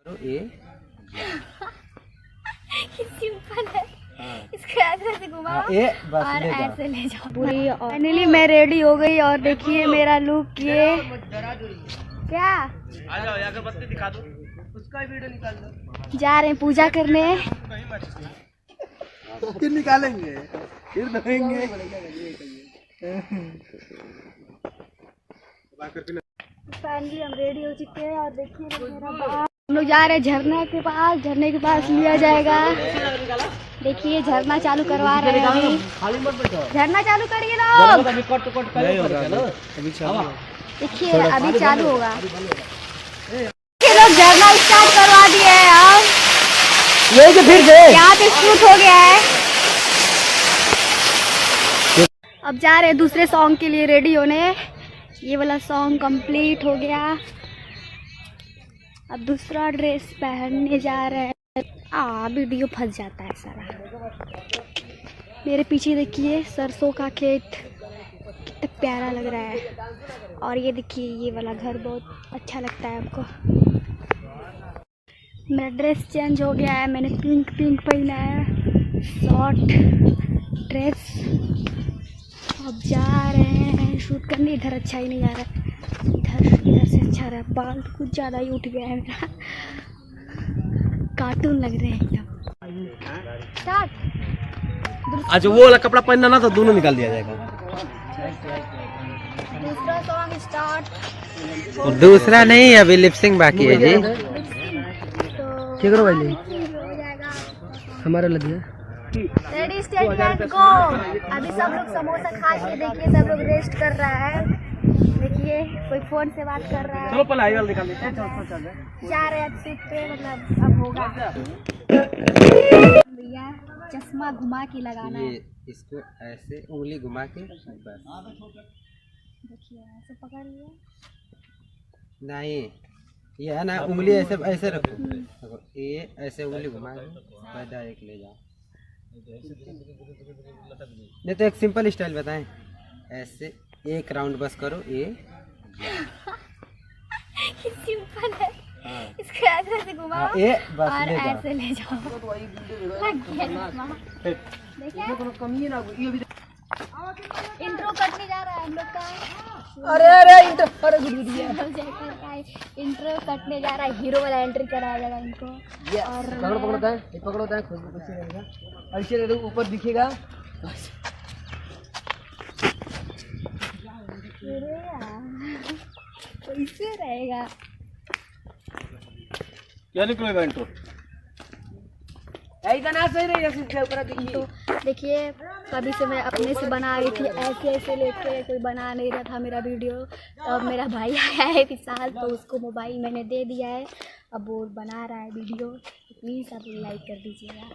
A simple है। इसको ऐसे से घुमाओ और ऐसे ले जाओ। पूरी फाइनली मैं रेडी हो गई और देखिए मेरा लुक ये क्या। आ जाओ अगरबत्ती दिखा दो, उसका वीडियो निकाल दो। जा रहे हैं पूजा करने। फिर निकालेंगे, फिर धोएंगे। फाइनली हम रेडी हो चुके हैं और देखिए मेरा बाप। हम लोग जा रहे हैं झरना के पास। झरने के पास लिया जाएगा। देखिए झरना चालू करवा रहे हैं अभी। झरना चालू करिए लोग। देखिए अभी चालू होगा। लोग झरना स्टार्ट करवा दिए हैं। अब ये जो फिर से यहाँ पे शूट हो गया है। अब जा रहे हैं दूसरे सॉन्ग के लिए रेडी होने। ये वाला सॉन्ग कंप्लीट हो गया। अब दूसरा ड्रेस पहनने जा रहे हैं। वीडियो फंस जाता है सारा। मेरे पीछे देखिए सरसों का खेत कितना प्यारा लग रहा है। और ये देखिए ये वाला घर बहुत अच्छा लगता है हमको। मेरा ड्रेस चेंज हो गया है। मैंने पिंक पहना है, शॉर्ट ड्रेस। अब जा रहे हैं शूट करने। इधर अच्छा ही नहीं जा रहा है, इधर से अच्छा रहा। बाल कुछ ज़्यादा ही उठ गया है मेरा। कार्टून लग रहे हैं एकदम। स्टार्ट। आज वो वाला कपड़ा पहनना ना तो दोनों निकाल दिया जाएगा। दूसरा सॉन्ग स्टार्ट। और दूसरा नहीं, अभी लिपसिंग बाकी है जी। क्या करो भाई, हमारा लग गया। Ready steady and go. अभी सब लोग समोसा खा के देखिए सब लोग रेस्ट कर रहा है। देखिए कोई फोन से बात कर रहा है। चलो पहले आईवाल निकाल लेते हैं। जा रहे हैं सीट पे, मतलब अब होगा। भैया चश्मा घुमा के लगाना है। इसको ऐसे उंगली घुमा के बस। देखिए ऐसे पकड़ लिया। नहीं ये है ना, उंगली ऐसे ऐसे रखो। ये ऐसे उंगली घुमा के डायरेक्ट ले जाओ। नहीं तो एक सिंपल स्टाइल बताएं। ऐसे एक राउंड बस करो। ये सिंपल है। इसको ऐसे से घुमाओ और ऐसे ले जाओ। इंट्रो कटने जा रहा है हम लोग का। अरे इंट्रो कटने जा रहा है। हीरो वाला एंट्री कराया जाएगा इनको। और पकड़ो खुशी रहेगा। ऐसे ऊपर दिखेगा। कैसे रहेगा क्या निकलेगा इंट्रो? तो देखिए कभी से मैं अपने से बना रही थी ऐसे लेके। कोई बना नहीं रहा था मेरा वीडियो। अब मेरा भाई आया है विशाल, तो उसको मोबाइल मैंने दे दिया है। अब वो बना रहा है वीडियो। प्लीज़ आप लाइक कर दीजिएगा।